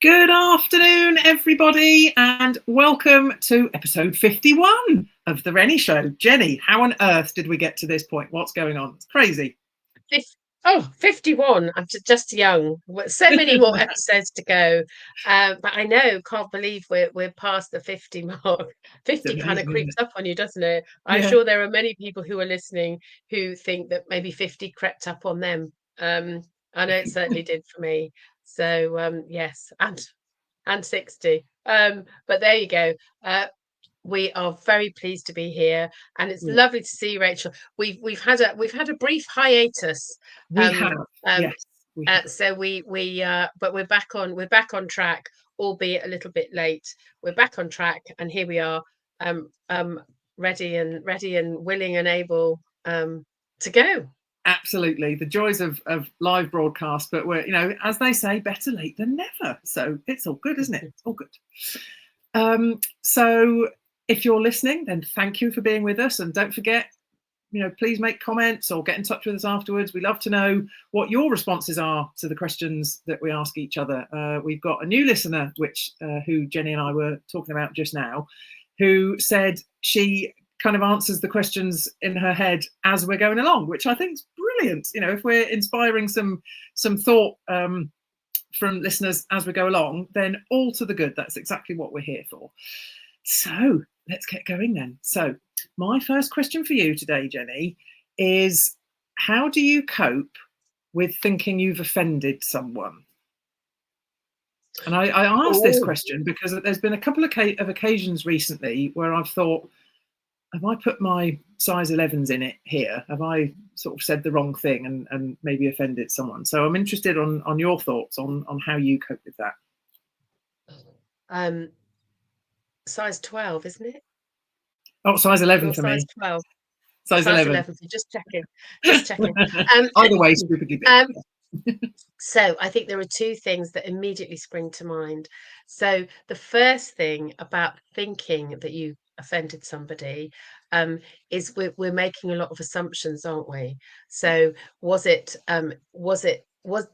Good afternoon, everybody, and welcome to episode 51 of The Renny Show. Jenny, how on earth did we get to this point? What's going on? It's crazy. 51. I'm just young. So many more episodes to go. But I know, can't believe we're past the 50 mark. 50 It's kind of amazing, isn't creeps it? up on you, doesn't it? I'm Yeah. sure there are many people who are listening who think that maybe 50 crept up on them. I know it certainly did for me. So yes, and 60. But there you go. We are very pleased to be here, and it's Yeah. lovely to see you, Rachel. We've had a brief hiatus. We Um, have. um, Yes, we have. so but we're back on track, albeit a little bit late. We're back on track, and here we are, um, um, ready and willing and able to go. Absolutely. The joys of live broadcast, but we're, as they say, better late than never. So it's all good, isn't it? It's all good. So if you're listening, then thank you for being with us. And don't forget, please make comments or get in touch with us afterwards. We love to know what your responses are to the questions that we ask each other. We've got a new listener, who Jenny and I were talking about just now, who said she kind of answers the questions in her head as we're going along, which I think is brilliant. If we're inspiring some thought from listeners as we go along, then all to the good. That's exactly what we're here for. So let's get going then. So my first question for you today, Jenny, is how do you cope with thinking you've offended someone? And I asked this question because there's been a couple of occasions recently where I've thought, have I put my size 11s in it here? Have I sort of said the wrong thing and maybe offended someone? So I'm interested on your thoughts on how you cope with that. Size 12, isn't it? Oh, size 11 Your for size me. 12. Size Size 11. 11. So just checking. Just checking. Either way, stupidly big. So I think there are two things that immediately spring to mind. So the first thing about thinking that you offended somebody is we're making a lot of assumptions, aren't we? So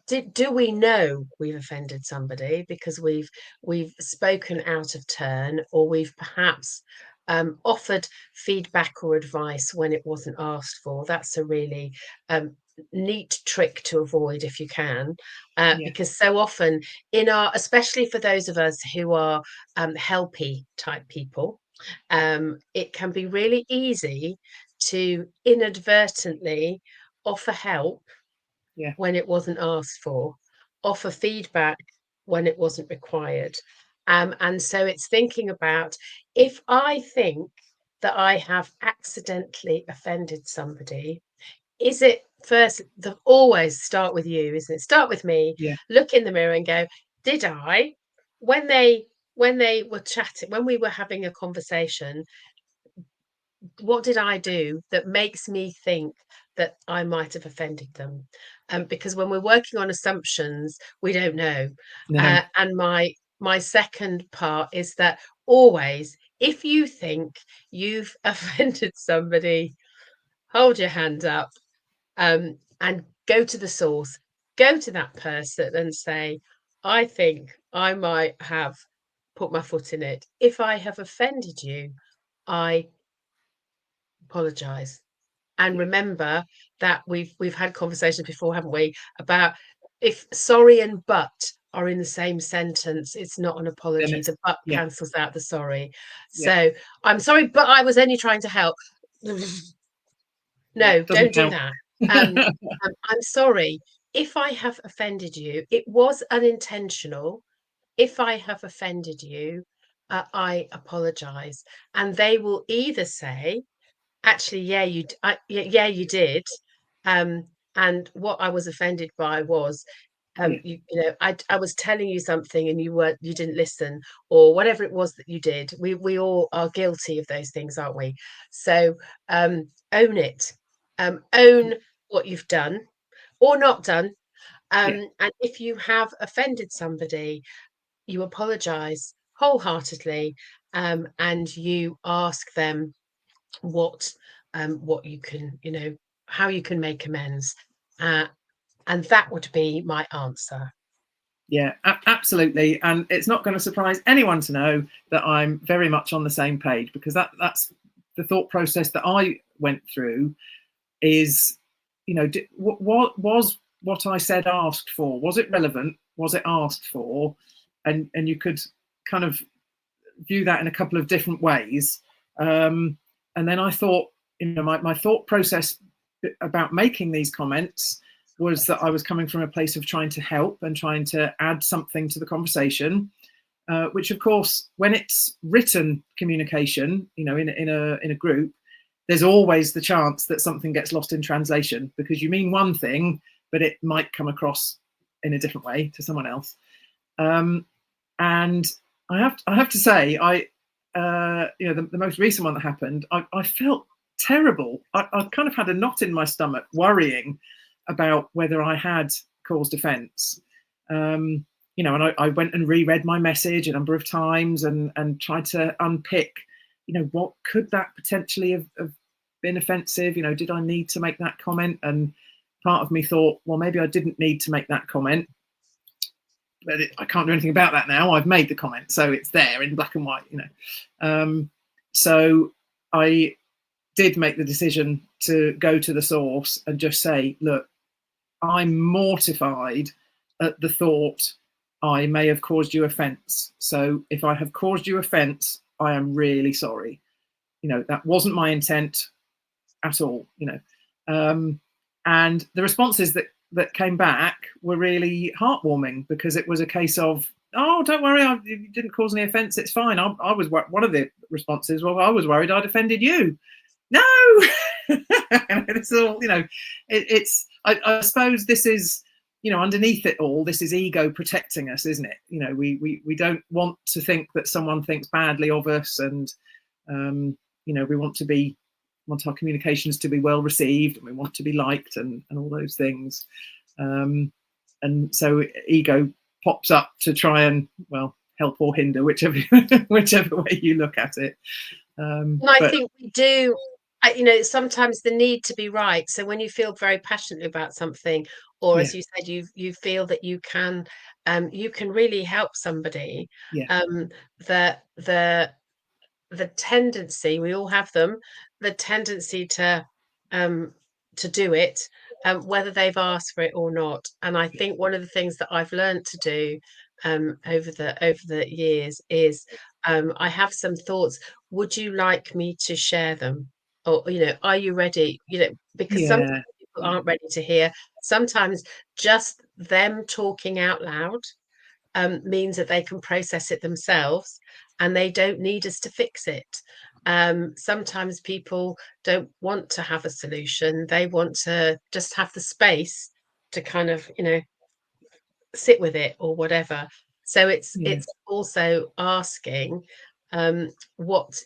do we know we've offended somebody because we've spoken out of turn, or we've perhaps offered feedback or advice when it wasn't asked for? That's a really neat trick to avoid if you can, because so often especially for those of us who are helpy type people, it can be really easy to inadvertently offer help when it wasn't asked for, offer feedback when it wasn't required. And so it's thinking about, if I think that I have accidentally offended somebody, is it first, always start with you, isn't it? Start with me, look in the mirror and go, did I, when they were chatting, when we were having a conversation, what did I do that makes me think that I might have offended them? Because when we're working on assumptions, we don't know. No. And my second part is that always, if you think you've offended somebody, hold your hand up, and go to the source, go to that person and say, I think I might have put my foot in it. If I have offended you, I apologize. And remember that we've had conversations before, haven't we, about if sorry and but are in the same sentence, it's not an apology. The but cancels out the sorry. So I'm sorry, but I was only trying to help. No, don't do that. I'm sorry if I have offended you. It was unintentional. If I have offended you, I apologize. And they will either say, actually, yeah, you did. And what I was offended by was, I was telling you something and you didn't listen, or whatever it was that you did. We all are guilty of those things, aren't we? So own it. Own what you've done or not done. And if you have offended somebody, you apologize wholeheartedly, and you ask them what you can, how you can make amends. And that would be my answer. Yeah, absolutely. And it's not going to surprise anyone to know that I'm very much on the same page, because that's the thought process that I went through. Is, what was what I said asked for? Was it relevant? Was it asked for? And you could kind of view that in a couple of different ways. And then I thought, my thought process about making these comments was that I was coming from a place of trying to help and trying to add something to the conversation, which of course, when it's written communication, in a group, there's always the chance that something gets lost in translation, because you mean one thing, but it might come across in a different way to someone else. And I have to say, the most recent one that happened, I felt terrible. I kind of had a knot in my stomach, worrying about whether I had caused offence. And I went and reread my message a number of times and tried to unpick, what could that potentially have been offensive? Did I need to make that comment? And part of me thought, well, maybe I didn't need to make that comment, but I can't do anything about that now. I've made the comment, so it's there in black and white, So I did make the decision to go to the source and just say, look, I'm mortified at the thought I may have caused you offence. So if I have caused you offence, I am really sorry. That wasn't my intent at all. And the responses that came back were really heartwarming, because it was a case of, oh, don't worry, you didn't cause any offence, it's fine. I was, one of the responses, well, I was worried I'd offended you. No. It's all, it's I suppose this is, underneath it all, this is ego protecting us, isn't it? We don't want to think that someone thinks badly of us, and we want our communications to be well received, and we want to be liked, and all those things. And so ego pops up to try and, well, help or hinder, whichever way you look at it. And I think we do, sometimes the need to be right. So when you feel very passionately about something, or as you said, you feel that you can really help somebody. The tendency, we all have them, the tendency to do it, whether they've asked for it or not. And I think one of the things that I've learned to do over the years is, I have some thoughts. Would you like me to share them? Or, are you ready? Because sometimes people aren't ready to hear. Sometimes just them talking out loud means that they can process it themselves, and they don't need us to fix it. Sometimes people don't want to have a solution. They want to just have the space to kind of, sit with it or whatever. So it's also asking, what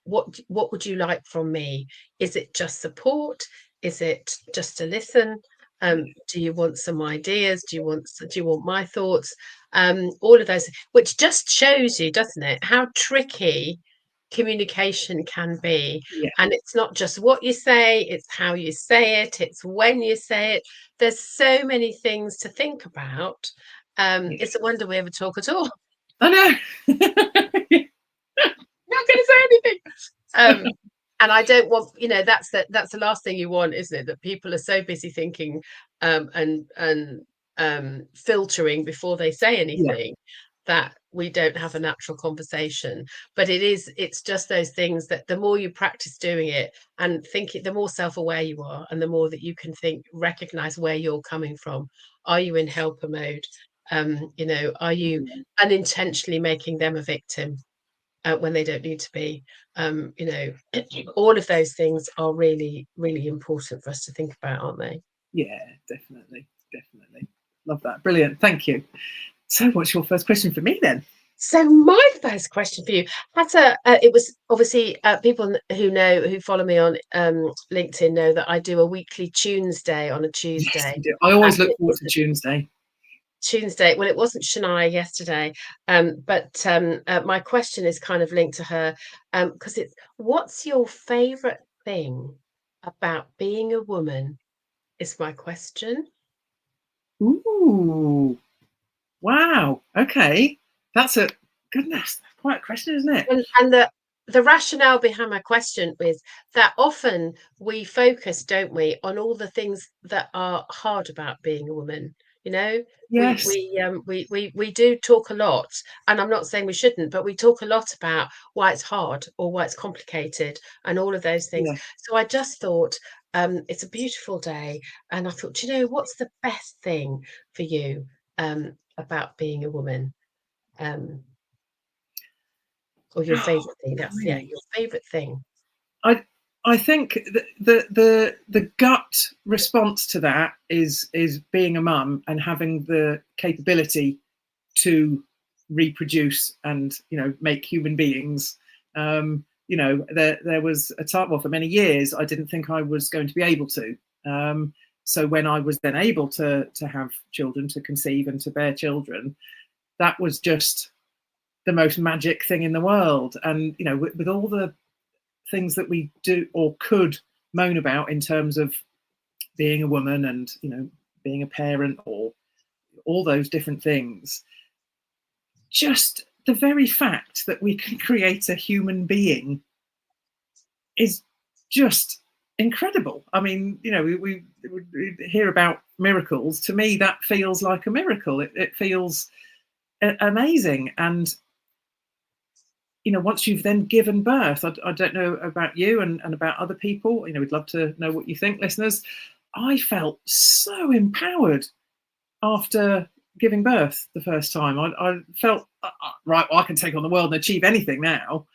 would you like from me? Is it just support? Is it just to listen? Do you want some ideas? Do you want my thoughts? All of those, which just shows you, doesn't it, how tricky communication can be. And it's not just what you say, it's how you say it, it's when you say it. There's so many things to think about. It's a wonder we ever talk at all. I know. Not going to say anything. And I don't want, that's the last thing you want, isn't it? That people are so busy thinking and filtering before they say anything, that we don't have a natural conversation. But it's just those things that the more you practice doing it and think it, the more self-aware you are, and the more that you can recognize where you're coming from. Are you in helper mode? Are you unintentionally making them a victim when they don't need to be? All of those things are really, really important for us to think about, aren't they? Yeah, definitely. Love that. Brilliant. Thank you. So what's your first question for me then? So my first question for you, it was obviously, people who follow me on LinkedIn know that I do a weekly Tunes Day on a Tuesday. Yes, I always look forward to Tuesday. Well, it wasn't Shania yesterday, but my question is kind of linked to her, because it's, what's your favourite thing about being a woman? Is my question. Ooh, wow. Wow. Okay. That's a goodness. Quite a question, isn't it? And the rationale behind my question is that often we focus, don't we, on all the things that are hard about being a woman. You know, Yes. we do talk a lot, and I'm not saying we shouldn't, but we talk a lot about why it's hard or why it's complicated and all of those things. Yeah. So I just thought, it's a beautiful day, and I thought, you know, what's the best thing for you about being a woman? Or your favorite thing. That's, yeah, your favorite thing. I think the gut response to that is being a mum and having the capability to reproduce and, you know, make human beings. You know, there was a time, well, for many years I didn't think I was going to be able to. So when I was then able to have children, to conceive and to bear children, that was just the most magic thing in the world. And, you know, with all the things that we do or could moan about in terms of being a woman and, you know, being a parent or all those different things, just the very fact that we can create a human being is just incredible. I mean, you know, we hear about miracles. To me, that feels like a miracle. It feels amazing. And, you know, once you've then given birth, I don't know about you and about other people, you know, we'd love to know what you think, listeners. I felt so empowered after giving birth the first time. I felt, right, well, I can take on the world and achieve anything now.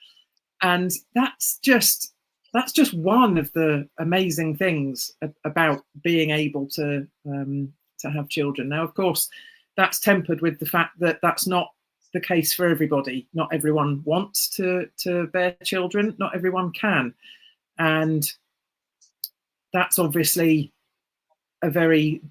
And that's just one of the amazing things about being able to have children. Now, of course, that's tempered with the fact that that's not the case for everybody. Not everyone wants to bear children. Not everyone can, and that's obviously a very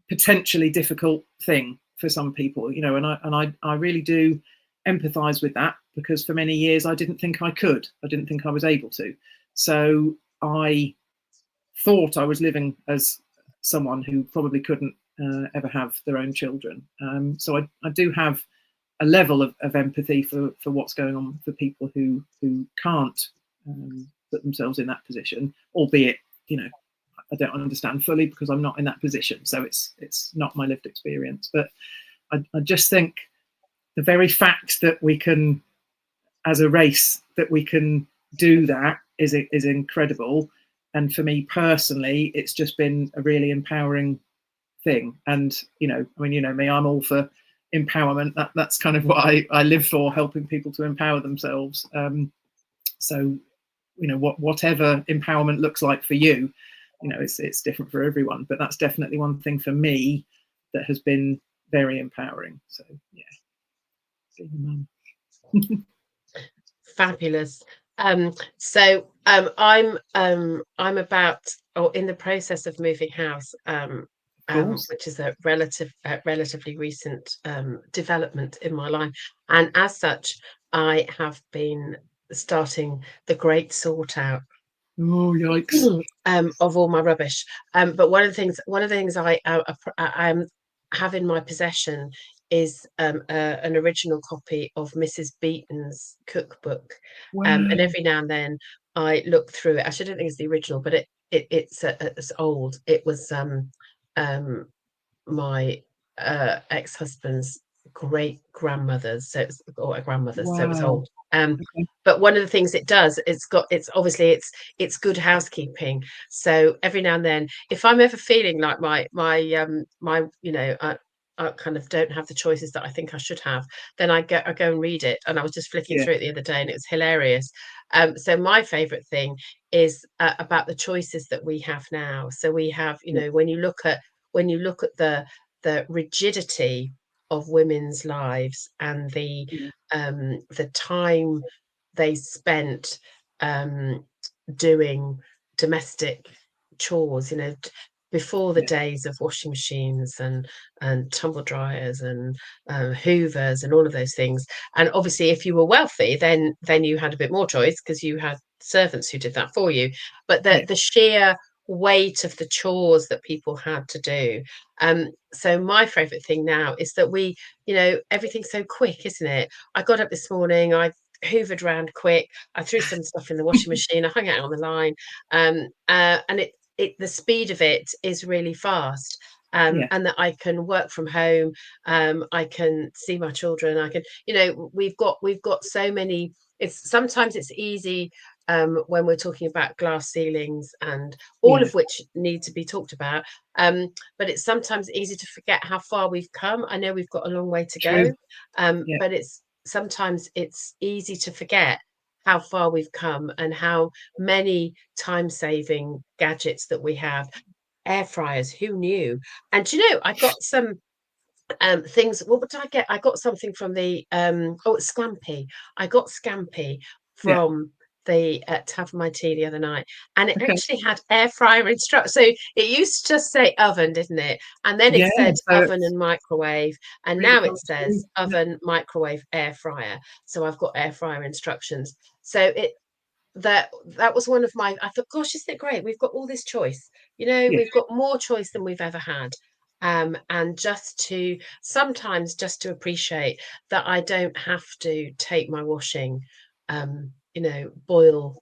potentially difficult thing for some people, you know. And I really do empathize with that, because for many years I didn't think I could. I didn't think I was able to. So I thought I was living as someone who probably couldn't ever have their own children. So I do have a level of empathy for what's going on for people who can't put themselves in that position, albeit, you know, I don't understand fully because I'm not in that position. So it's not my lived experience. But I just think the very fact that we can, as a race, that we can do that is incredible. And for me personally, it's just been a really empowering thing. And, you know, I mean, you know me, I'm all for empowerment. That's kind of what I live for, helping people to empower themselves. So, you know, whatever empowerment looks like for you, you know, it's different for everyone. But that's definitely one thing for me that has been very empowering. So yeah, being a mum. Fabulous. So I'm about, or in the process of moving house, which is a relatively recent development in my life, and as such, I have been starting the great sort out. Oh, yikes! Of all my rubbish. But one of the things I have in my possession is an original copy of Mrs. Beeton's cookbook. Wow. And every now and then I look through it. Actually, I don't think it's the original, but it's old. It was my ex-husband's great grandmother's, so it's, or a grandmother's, so it was Wow. old. Okay. But one of the things it does, it's obviously it's good housekeeping. So every now and then, if I'm ever feeling like my you know, I kind of don't have the choices that I think I should have, then I go and read it. And I was just flicking Yeah. through it the other day, and it was hilarious. So my favorite thing is about the choices that we have now. So we have, you know, when you look at the rigidity of women's lives and the time they spent doing domestic chores, you know, before the days of washing machines and tumble dryers and hoovers and all of those things. And obviously, if you were wealthy, then you had a bit more choice because you had servants who did that for you. But the sheer weight of the chores that people had to do. So my favorite thing now is that we, everything's so quick, isn't it? I got up this morning, I hoovered around quick, I threw some stuff in the washing machine, I hung it out on the line, and the speed of it is really fast. Yeah. And that I can work from home, I can see my children, I can, we've got so many. Sometimes it's easy, when we're talking about glass ceilings, and all Yeah. of which need to be talked about. But it's sometimes easy to forget how far we've come. I know we've got a long way to True. go, Yeah. but sometimes it's easy to forget how far we've come and how many time-saving gadgets that we have. Air fryers, who knew? And I got some things. What did I get? I got something from the it's Scampi. I got Scampi Yeah. from the Tavern My Tea the other night, and it Okay. actually had air fryer instructions. So it used to just say oven, didn't it? And then it Yeah. said So oven and microwave, and really now it cool too. says oven, microwave, air fryer. So I've got air fryer instructions. So that was one of my. I thought, gosh, isn't it great? We've got all this choice. Yeah. We've got more choice than we've ever had. And sometimes just to appreciate that I don't have to take my washing, boil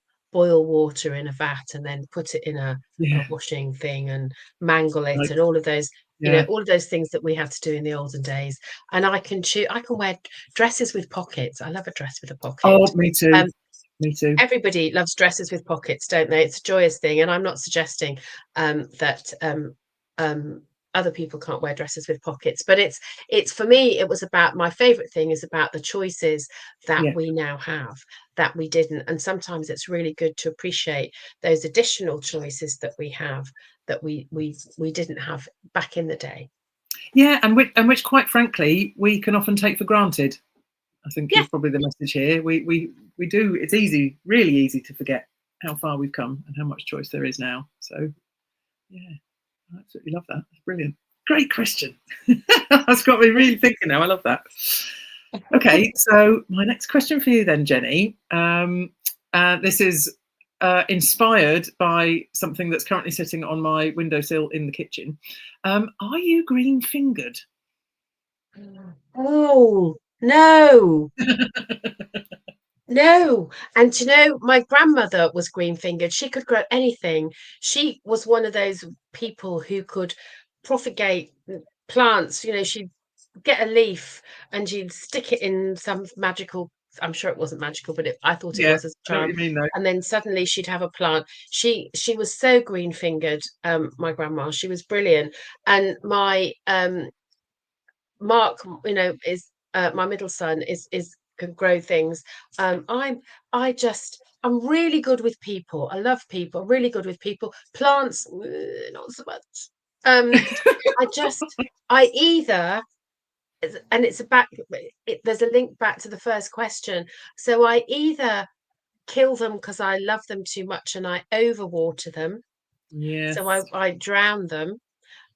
water in a vat and then put it in a Yeah. washing thing and mangle it Like, and all of those, yeah. all of those things that we had to do in the olden days. And I can wear dresses with pockets. I love a dress with a pocket. Oh, me too. Um, Me too. Everybody loves dresses with pockets, don't they? It's a joyous thing, and I'm not suggesting that other people can't wear dresses with pockets, but it's for me. It was about, my favorite thing is about the choices that Yeah. we now have that we didn't, and sometimes it's really good to appreciate those additional choices that we have that we didn't have back in the day. Yeah, and which quite frankly we can often take for granted. I think Yeah, is probably the message here. We do. It's easy, really easy to forget how far we've come and how much choice there is now. So yeah, I absolutely love that. That's brilliant. Great question. That's got me really thinking now. I love that. Okay, so my next question for you then, Jenny. This is inspired by something that's currently sitting on my windowsill in the kitchen. Are you green fingered? oh no. No, and my grandmother was green fingered. She could grow anything. She was one of those people who could propagate plants. She'd get a leaf and she'd stick it in some magical. I'm sure it wasn't magical, but I thought it Yeah, was as a I know what charm. you mean though. And then suddenly she'd have a plant. She was so green fingered. My grandma, she was brilliant. And my Mark, is my middle son is can grow things. I'm really good with people. I love people. I'm really good with people. Plants, not so much. Um, I either, and it's a back. There's a link back to the first question. So I either kill them because I love them too much and I overwater them. So Yes. I drown them.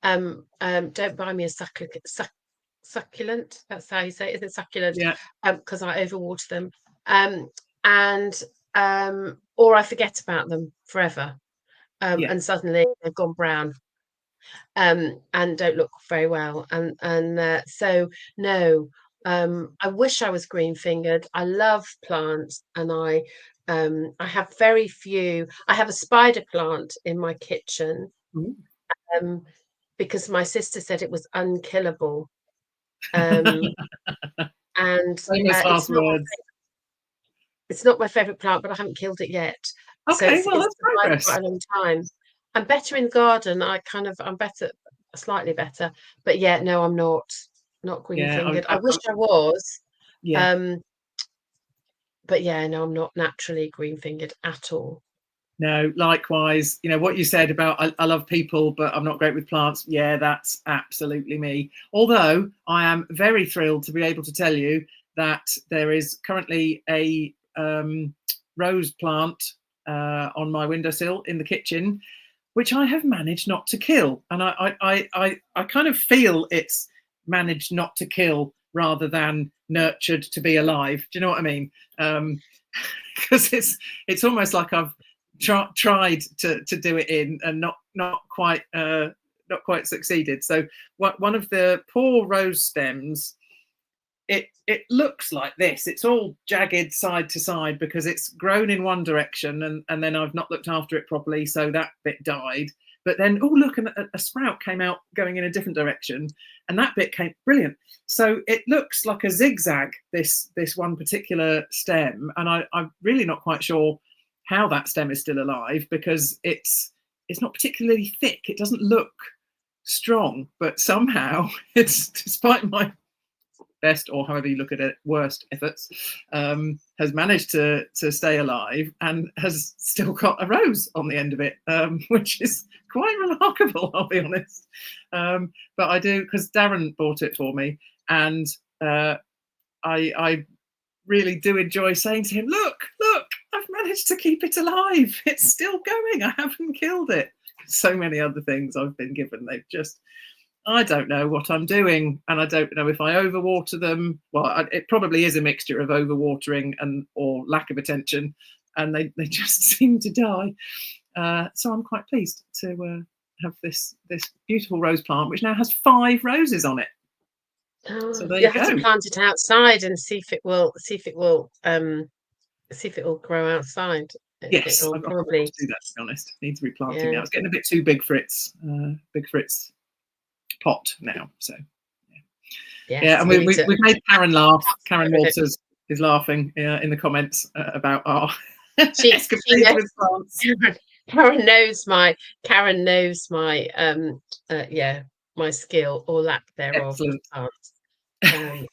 Don't buy me a succulent. That's how you say it, isn't it? Succulent. Yeah. Because I overwater them. And or I forget about them forever. Yeah. And suddenly they've gone brown. And don't look very well. And so no. I wish I was green fingered. I love plants, and I have very few. I have a spider plant in my kitchen, Ooh. um, because my sister said it was unkillable. Um, and Famous last words. it's not my favorite plant, but I haven't killed it yet. So Okay, well it's that's survived progress. quite a long time. I'm better in the garden. I'm better, slightly better. But yeah, no, I'm not green Yeah, fingered. I wish I was. yeah. Um, but yeah, no, I'm not naturally green fingered at all. No, likewise. What you said about I love people, but I'm not great with plants. Yeah, that's absolutely me. Although I am very thrilled to be able to tell you that there is currently a rose plant on my windowsill in the kitchen, which I have managed not to kill. And I kind of feel it's managed not to kill rather than nurtured to be alive. Do you know what I mean? Because it's almost like I've tried to do it in and not quite succeeded. So one of the poor rose stems, it looks like this. It's all jagged side to side because it's grown in one direction, and then I've not looked after it properly, so that bit died. But then, oh look, and a sprout came out going in a different direction, and that bit came brilliant. So it looks like a zigzag, this one particular stem, and I'm really not quite sure how that stem is still alive, because it's not particularly thick. It doesn't look strong, but somehow it's, despite my best, or however you look at it, worst efforts, has managed to stay alive and has still got a rose on the end of it, which is quite remarkable, I'll be honest. But I do, because Darren bought it for me, and I really do enjoy saying to him, look, I've managed to keep it alive. It's still going. I haven't killed it. So many other things I've been given, they've just, I don't know what I'm doing, and I don't know if I overwater them. Well, it probably is a mixture of overwatering or lack of attention, and they just seem to die. So I'm quite pleased to have this beautiful rose plant, which now has 5 roses on it. Oh, so there you you have go. to plant it outside and see if it will grow outside. Yes, It'll I've got probably to do that, to be honest. Needs replanting yeah. now. It's getting a bit too big for its pot now. So Yes, yeah, and we we've made Karen laugh. Karen rid of it. Walters is laughing in the comments about our She escapades knows, with plants. Karen knows my yeah, my skill or lack thereof with Excellent. plants. I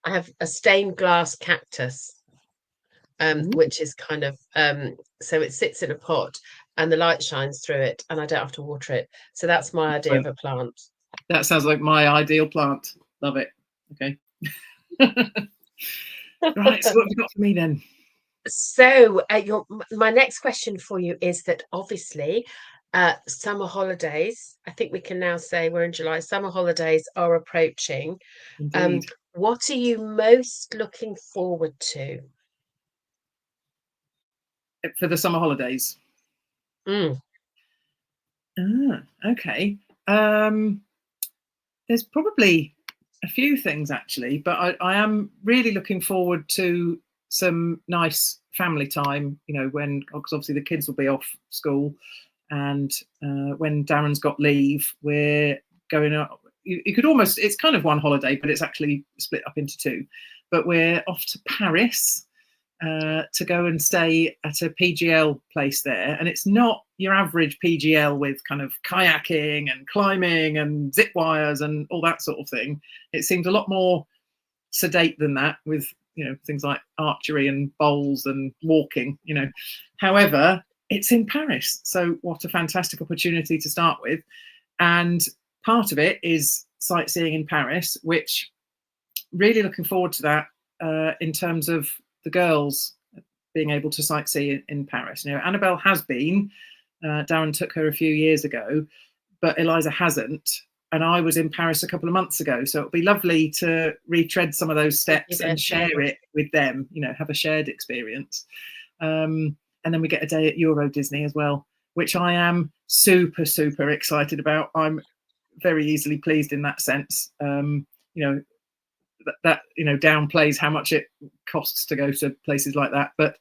have a stained glass cactus, which is kind of so it sits in a pot and the light shines through it and I don't have to water it. So that's my idea of a plant. That sounds like my ideal plant. Love it. Okay. Right, so what have you got for me then? So my next question for you is that obviously summer holidays, I think we can now say we're in July, summer holidays are approaching. Indeed. What are you most looking forward to? For the summer holidays. Okay. There's probably a few things actually, but I am really looking forward to some nice family time, when, because obviously the kids will be off school, and when Darren's got leave, we're going up. You could almost, it's kind of one holiday, but it's actually split up into 2. But we're off to Paris to go and stay at a PGL place there. And it's not your average PGL with kind of kayaking and climbing and zip wires and all that sort of thing. It seems a lot more sedate than that, with things like archery and bowls and walking. However, it's in Paris, so what a fantastic opportunity to start with. And part of it is sightseeing in Paris, which really looking forward to that in terms of the girls being able to sightsee in Paris. Annabelle has been, Darren took her a few years ago, but Eliza hasn't. And I was in Paris a couple of months ago, so it'll be lovely to retread some of those steps and share it with them, have a shared experience. And then we get a day at Euro Disney as well, which I am super, super excited about. I'm very easily pleased in that sense. That downplays how much it costs to go to places like that. But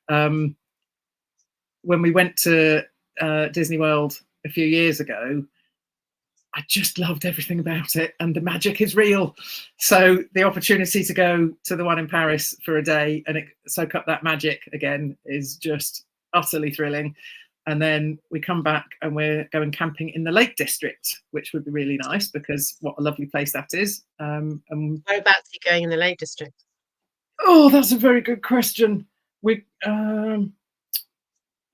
when we went to Disney World a few years ago, I just loved everything about it, and the magic is real. So the opportunity to go to the one in Paris for a day and soak up that magic again is just utterly thrilling. And then we come back and we're going camping in the Lake District, which would be really nice, because what a lovely place that is. And whereabouts are you going in the Lake District? Oh, that's a very good question.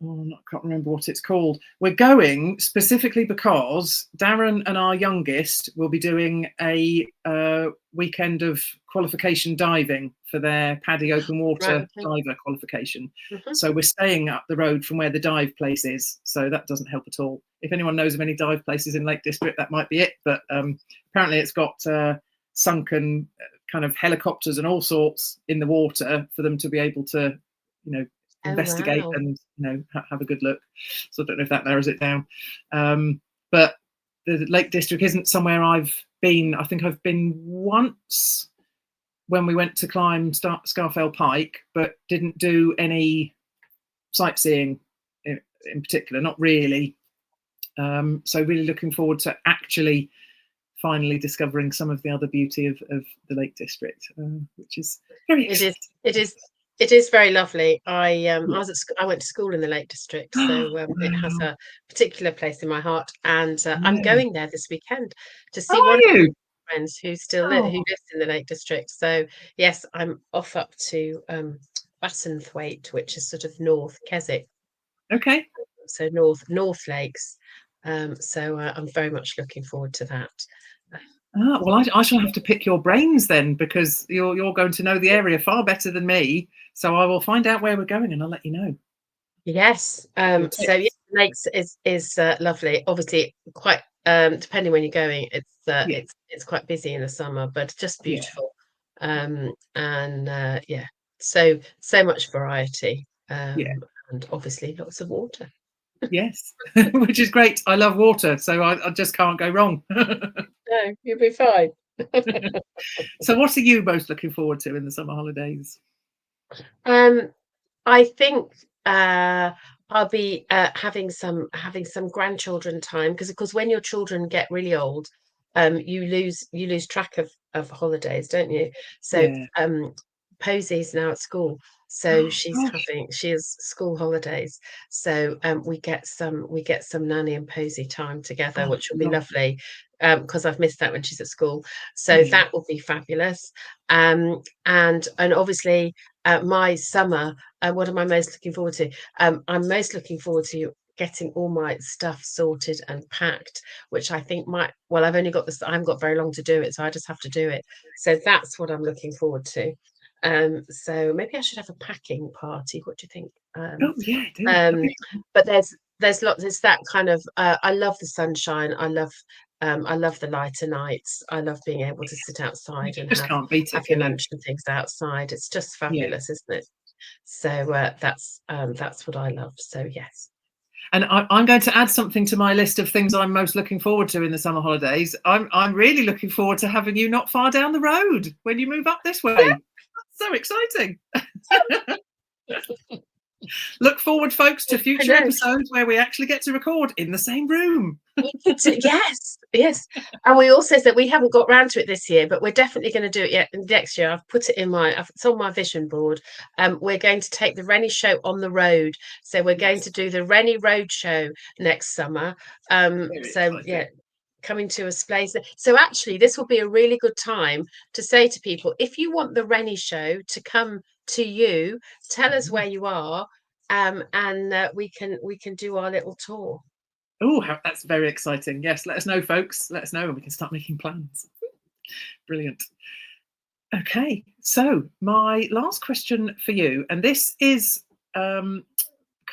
I can't remember what it's called. We're going specifically because Darren and our youngest will be doing a weekend of qualification diving for their PADI open water diver qualification. So we're staying up the road from where the dive place is. So that doesn't help at all. If anyone knows of any dive places in Lake District, that might be it. But apparently it's got sunken kind of helicopters and all sorts in the water for them to be able to, investigate wow. and have a good look. So I don't know if that narrows it down. But the Lake District isn't somewhere I've been. I think I've been once when we went to climb Scarfell Pike, but didn't do any sightseeing in particular, not really. So really looking forward to actually finally discovering some of the other beauty of the Lake District, which is very exciting. It is very lovely. I went to school in the Lake District, so it has a particular place in my heart, and I'm going there this weekend to see one of my friends who lives in the Lake District. So yes, I'm off up to Bassenthwaite, which is sort of North Keswick. Okay. So North Lakes. So I'm very much looking forward to that. Well, I shall have to pick your brains then, because you're going to know the area far better than me. So I will find out where we're going and I'll let you know. Yes. So yeah, Lakes is lovely. Obviously, quite depending when you're going, it's quite busy in the summer, but just beautiful. And yeah, so much variety. And obviously lots of water. Yes, which is great. I love water, so I just can't go wrong. No, you'll be fine. So what are you most looking forward to in the summer holidays? I think I'll be having some grandchildren time, because of course when your children get really old, you lose track of holidays, don't you? So Posey's now at school, so she has school holidays. So we get some Nanny and Posey time together, which will be lovely. Because I've missed that when she's at school, so that will be fabulous. And obviously my summer. What am I most looking forward to? I'm most looking forward to getting all my stuff sorted and packed, which I think might. Well, I've only got this. I haven't got very long to do it, so I just have to do it. So that's what I'm looking forward to. So maybe I should have a packing party. What do you think? But there's lots. It's that kind of. I love the sunshine. I love the lighter nights. I love being able to sit outside and have your lunch and things outside. It's just fabulous, isn't it? So that's what I love. So yes. And I'm going to add something to my list of things I'm most looking forward to in the summer holidays. I'm really looking forward to having you not far down the road when you move up this way. Yeah. So exciting. Look forward, folks, to future episodes where we actually get to record in the same room. Yes. And we also said we haven't got round to it this year, but we're definitely going to do it yet next year. I've put it it's on my vision board. We're going to take the Renny show on the road. So we're going to do the Renny Road show next summer. Coming to a place. So actually, this will be a really good time to say to people, if you want the Renny show to come to you, tell us where you are, and we can do our little tour. Oh, that's very exciting. Yes, let us know, folks. Let us know and we can start making plans. Brilliant. Okay, so my last question for you, and this is kind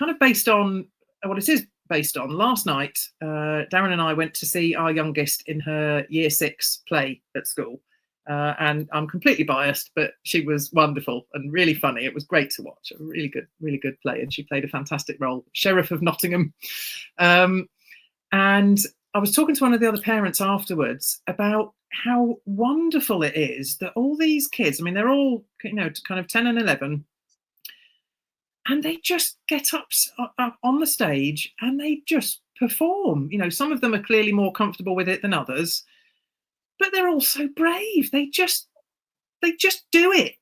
of based on what it is based on. Last night, Darren and I went to see our youngest in her year 6 play at school. And I'm completely biased, but she was wonderful and really funny. It was great to watch. A really good play. And she played a fantastic role, Sheriff of Nottingham. And I was talking to one of the other parents afterwards about how wonderful it is that all these kids, I mean, they're all, kind of 10 and 11, and they just get up on the stage and they just perform. Some of them are clearly more comfortable with it than others, but they're all so brave. They just do it.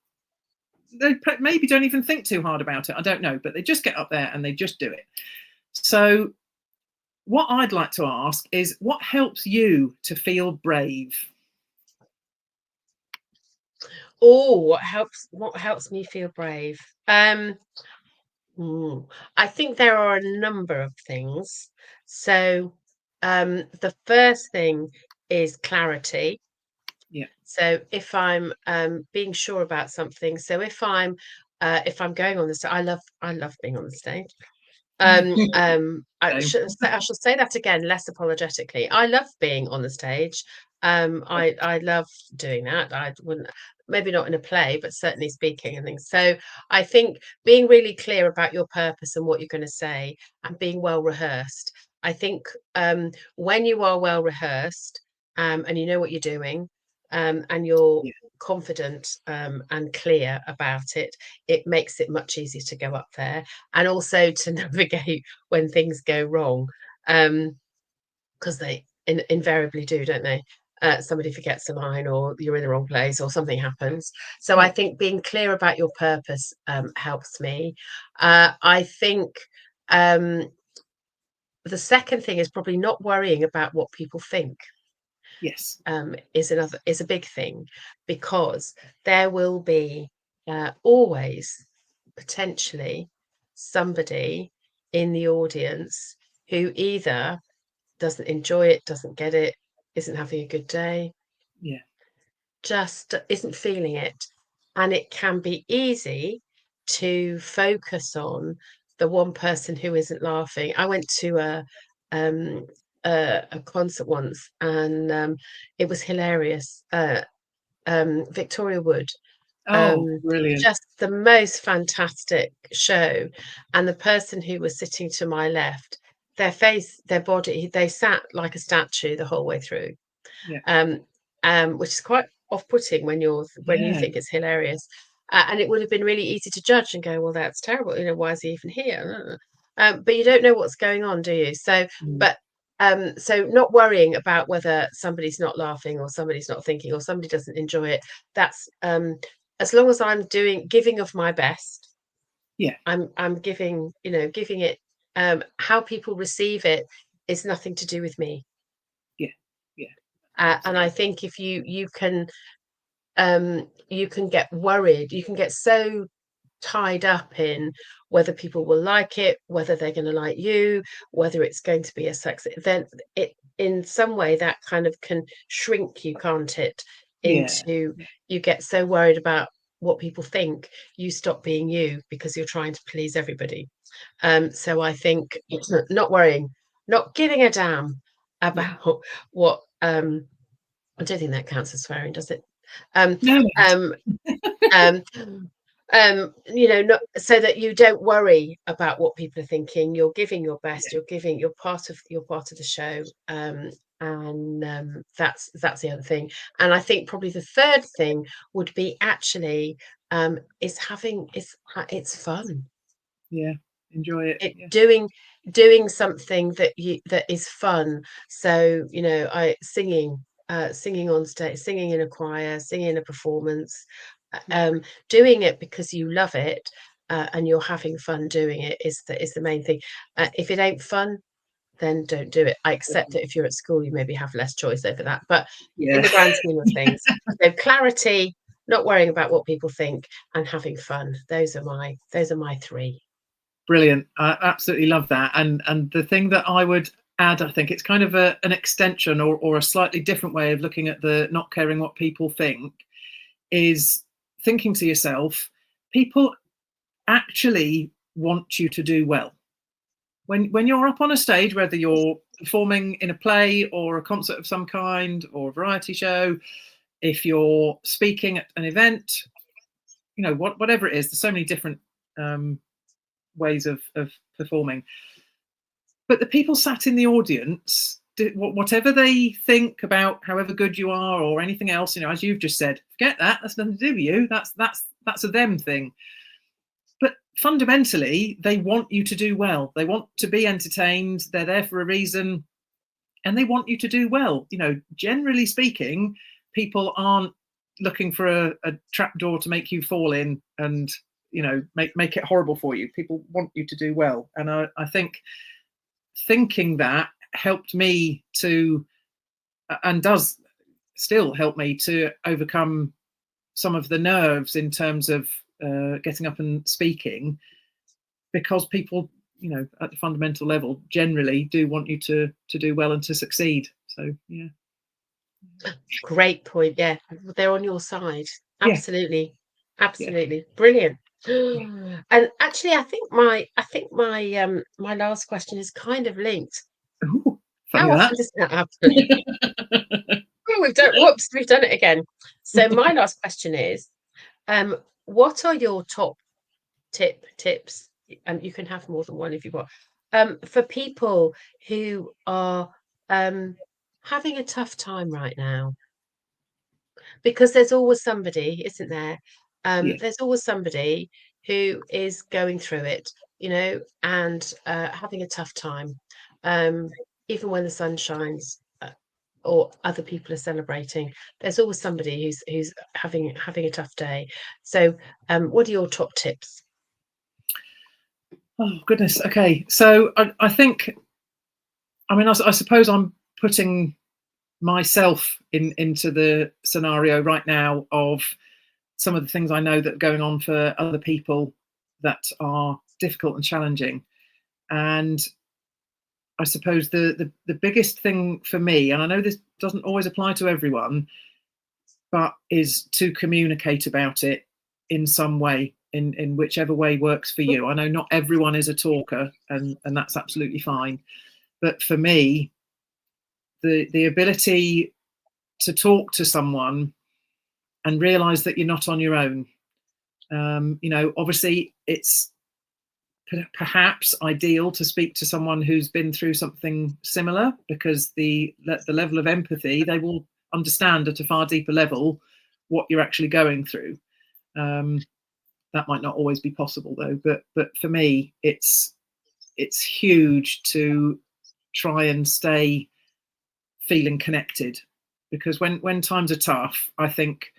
They maybe don't even think too hard about it. I don't know, but they just get up there and they just do it. So what I'd like to ask is, what helps you to feel brave? Oh, what helps me feel brave? I think there are a number of things. So the first thing is clarity. Yeah. So if I'm being sure about something, so if I'm going on the stage, I love being on the stage. I shall say that again, less apologetically. I love being on the stage. I love doing that. I wouldn't. maybe not in a play, but certainly speaking and things. So I think being really clear about your purpose and what you're going to say, and being well rehearsed. I think when you are well rehearsed, and you know what you're doing, and you're Yeah. confident, and clear about it, it makes it much easier to go up there, and also to navigate when things go wrong, because they invariably do, don't they? Somebody forgets a line, or you're in the wrong place, or something happens. So I Yeah. think being clear about your purpose helps me. I think the second thing is probably not worrying about what people think. Yes. Is a big thing, because there will be always potentially somebody in the audience who either doesn't enjoy it, doesn't get it, isn't having a good day, Yeah. just isn't feeling it. And it can be easy to focus on the one person who isn't laughing. I went to um, a concert once, and it was hilarious. Victoria Wood, Oh, brilliant. just the most fantastic show. And the person who was sitting to my left, their face, their body, they sat like a statue the whole way through, Yeah. um, which is quite off-putting when you Yeah. think it's hilarious. And it would have been really easy to judge and go, well, that's terrible. Why is he even here? But you don't know what's going on, do you? So, Mm. but so not worrying about whether somebody's not laughing, or somebody's not thinking, or somebody doesn't enjoy it. That's as long as I'm giving of my best, Yeah. I'm giving it. How people receive it is nothing to do with me. Yeah. Yeah. And I Absolutely. think if you can get worried, you can get so tied up in whether people will like it, whether they're going to like you, whether it's going to be a success, then it in some way that kind of can shrink you, can't it? Yeah. Into, Yeah. you get so worried about what people think, you stop being you because you're trying to please everybody. So I think not worrying, not giving a damn Yeah. about what I don't think that counts as swearing, does it? Um, No. um, um, not so that you don't worry about what people are thinking. You're giving your best. Yeah. You're part of the show. And that's the other thing. And I think probably the third thing would be actually is having it's fun. Yeah. Enjoy it. It Yeah. doing something that is fun. So I singing on stage, singing in a choir, singing in a performance, Yeah. um doing it because you love it, and you're having fun doing it is the main thing. If it ain't fun, then don't do it. I accept that if you're at school, you maybe have less choice over that, but in Yeah. the grand scheme of things, so clarity, not worrying about what people think, and having fun. Those are my three. Brilliant. I absolutely love that. And the thing that I would add, I think it's kind of an extension, or a slightly different way of looking at the not caring what people think, is thinking to yourself, people actually want you to do well. When you're up on a stage, whether you're performing in a play or a concert of some kind or a variety show, if you're speaking at an event, whatever it is, there's so many different ways of performing. But the people sat in the audience, whatever they think about however good you are or anything else, as you've just said, forget that. That's nothing to do with you. That's a them thing. But fundamentally, they want you to do well. They want to be entertained. They're there for a reason, and they want you to do well. Generally speaking, people aren't looking for a trapdoor to make you fall in and make it horrible for you. People want you to do well, and I think thinking that helped me to, and does still help me to, overcome some of the nerves in terms of getting up and speaking, because people, at the fundamental level, generally do want you to do well and to succeed. So yeah. Great point. Yeah, they're on your side. Yeah. Absolutely, Yeah. absolutely brilliant. Yeah. And actually, I think my my last question is kind of linked. Ooh, funny How often that. does that happen? we've done it again. So my last question is, what are your top tips? And you can have more than one if you want. For people who are having a tough time right now, because there's always somebody, isn't there? Yeah. There's always somebody who is going through it, and having a tough time, even when the sun shines, or other people are celebrating. There's always somebody who's having a tough day. So, what are your top tips? Oh goodness. Okay, so I think, I mean, I suppose I'm putting myself into the scenario right now of some of the things I know that are going on for other people that are difficult and challenging. And I suppose the biggest thing for me, and I know this doesn't always apply to everyone, but is to communicate about it in some way, in whichever way works for you. I know not everyone is a talker, and that's absolutely fine. But for me, the ability to talk to someone and realize that you're not on your own. Obviously it's perhaps ideal to speak to someone who's been through something similar, because the level of empathy, they will understand at a far deeper level what you're actually going through. That might not always be possible though, but for me it's huge to try and stay feeling connected, because when times are tough, I think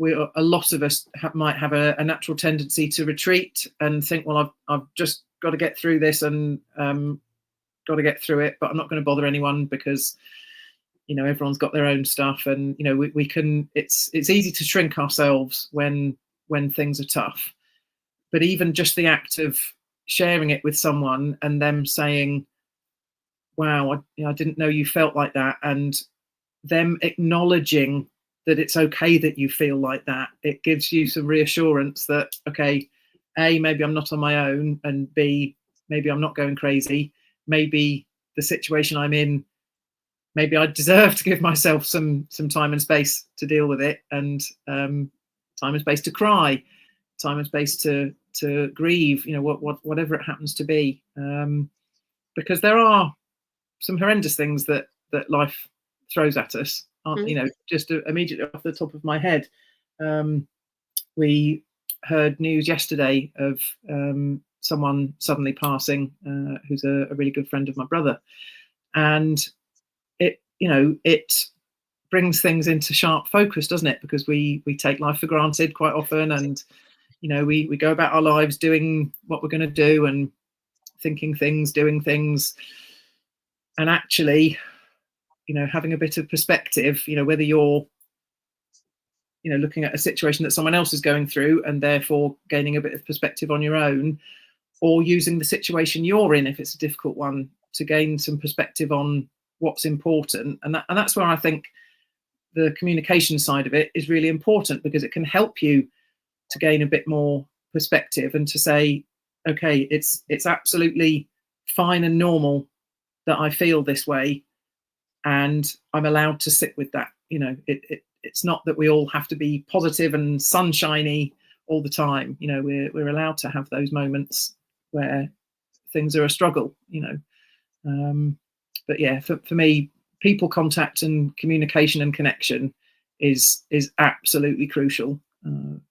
a lot of us might have a natural tendency to retreat and think, well, I've just got to get through this, and got to get through it, but I'm not going to bother anyone because everyone's got their own stuff, and we can. It's easy to shrink ourselves when things are tough, but even just the act of sharing it with someone and them saying, "Wow, I didn't know you felt like that," and them acknowledging that it's okay that you feel like that, it gives you some reassurance that, okay, A, maybe I'm not on my own, and B, maybe I'm not going crazy. Maybe the situation I'm in, maybe I deserve to give myself some time and space to deal with it, and time and space to cry, time and space to grieve, whatever it happens to be, because there are some horrendous things that life throws at us. Just immediately off the top of my head, we heard news yesterday of someone suddenly passing, who's a really good friend of my brother, and it brings things into sharp focus, doesn't it? Because we take life for granted quite often, and we go about our lives doing what we're going to do and thinking things, doing things, and actually, having a bit of perspective, whether you're looking at a situation that someone else is going through and therefore gaining a bit of perspective on your own, or using the situation you're in, if it's a difficult one, to gain some perspective on what's important. And that's where I think the communication side of it is really important, because it can help you to gain a bit more perspective and to say, okay, it's absolutely fine and normal that I feel this way, and I'm allowed to sit with that. It's not that we all have to be positive and sunshiny all the time. We're allowed to have those moments where things are a struggle. But yeah, for me, people contact and communication and connection is absolutely crucial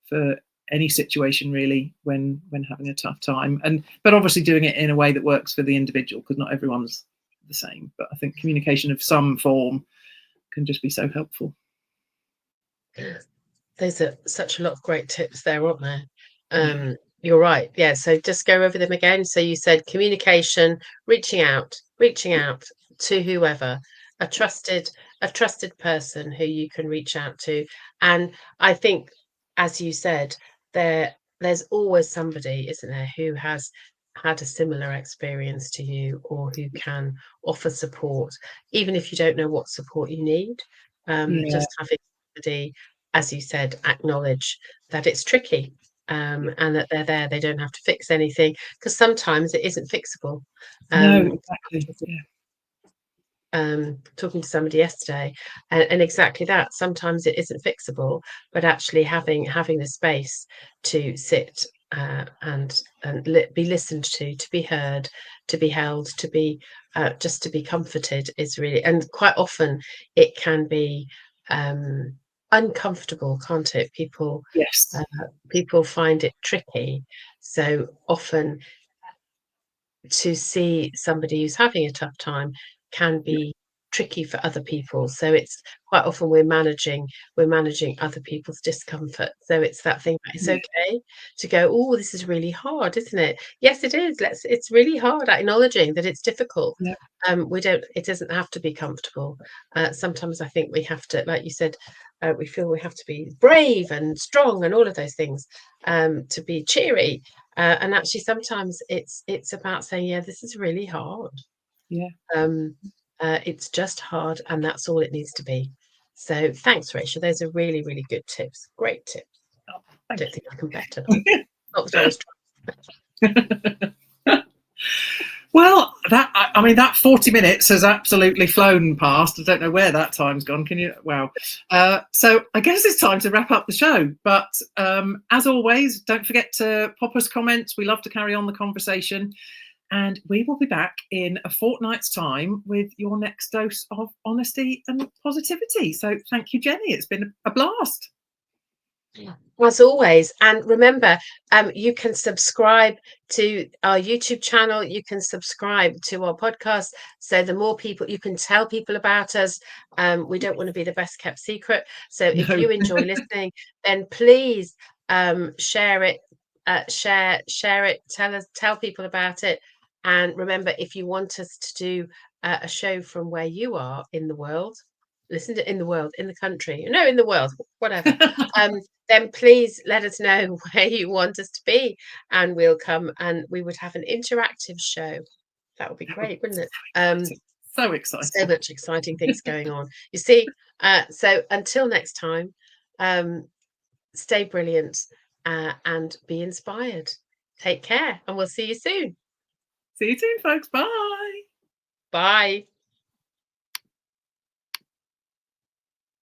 for any situation, really, when having a tough time. But obviously doing it in a way that works for the individual, because not everyone's the same. But I think communication of some form can just be so helpful. There's such a lot of great tips there, aren't there? You're right. Yeah. So just go over them again. So you said communication, reaching out to whoever, a trusted person who you can reach out to. And I think, as you said, there's always somebody, isn't there, who has had a similar experience to you, or who can offer support, even if you don't know what support you need. Just having somebody, as you said, acknowledge that it's tricky, and that they're there. They don't have to fix anything, because sometimes it isn't fixable. No, exactly. Yeah. talking to somebody yesterday, and exactly that. Sometimes it isn't fixable, but actually having the space to sit and be listened to be heard, to be held, to be just to be comforted is really, and quite often it can be uncomfortable, can't it? Yes. People find it tricky. So often to see somebody who's having a tough time can be tricky for other people. So it's quite often we're managing other people's discomfort. So it's that thing that it's Yeah. okay to go, oh, this is really hard, isn't it? Yes, it is. It's really hard at acknowledging that it's difficult. Yeah. It doesn't have to be comfortable. Sometimes I think we have to, like you said, we feel we have to be brave and strong and all of those things, to be cheery. And actually, sometimes it's about saying, yeah, this is really hard. Yeah. It's just hard, and that's all it needs to be. So thanks, Rachel. Those are really, really good tips. Great tips. Oh, I thank don't think I can better them. Not that I was you. Well, I mean, that 40 minutes has absolutely flown past. I don't know where that time's gone. Can you? Wow. So I guess it's time to wrap up the show. But as always, don't forget to pop us comments. We love to carry on the conversation. And we will be back in a fortnight's time with your next dose of honesty and positivity. So thank you, Jenny. It's been a blast. As always, and remember, you can subscribe to our YouTube channel, you can subscribe to our podcast, so the more people, you can tell people about us. We don't want to be the best kept secret, so if you enjoy listening, then please share it, share it, tell people about it. And remember, if you want us to do a show from where you are in the world, in the country, no, in the world, whatever, then please let us know where you want us to be, and we'll come and we would have an interactive show. That would be great, wouldn't it? So exciting. So much exciting things going on. You see, so until next time, stay brilliant and be inspired. Take care, and we'll see you soon. See you soon, folks. Bye. Bye.